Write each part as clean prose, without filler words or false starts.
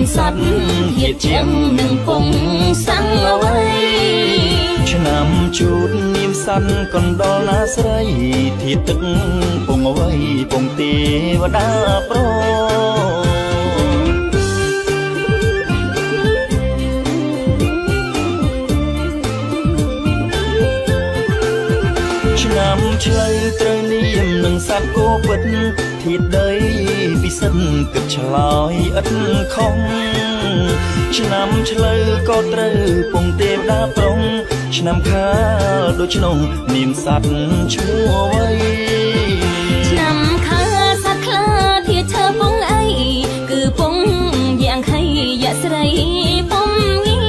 មានសត្វហៀតជាងនឹងពងសាំងអ្វីឆ្នាំជូតនាមស័ន្នកណ្ដលណាស្រីធាទឹកពងអ្វីពងទេវតាប្រឆ្នាំឆ្លូវត្រូវនាមនឹងសត្វគោពិតធាតដីពិសិដ្ឋគិតឆ្លើយឥតខំឆ្នាំឆ្លូវក៏ត្រូវពងទេវតាប្រុងឆ្នាំខាលដូចក្នុងនាមសត្វឈ្មោះអ្វីឆ្នាំខាលសត្វខ្លាធាតឈើពងអីគឺពងយ៉ាងខៃយ៉ាស្រីពំងា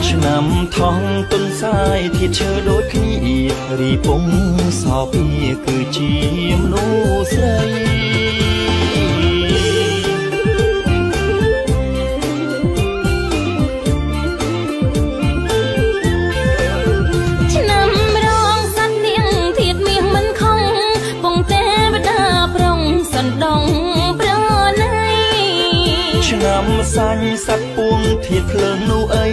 ឆ្នាំថងទុនសាយធាតឈើដូចគ្នារីពងសោពីគឺជាមនុស្សស្រីឆ្នាំសាញ់សត្វពួងធាតភ្លើងនោះអី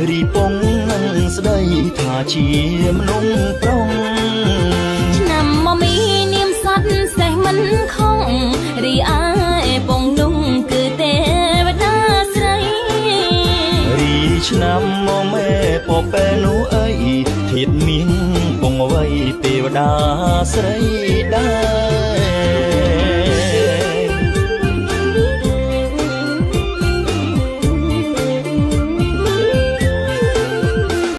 រីពងនឹងស្ដីថាជាមនុស្សប្រុងឆ្នាំមកមីនាមសត្វសេះមិនខំរីឯពងនោះគឺទេវតាស្រីរីឆ្នាំមកមេពពេនោះអីធាតមានពងអ្វីទេវតាស្រីដែរ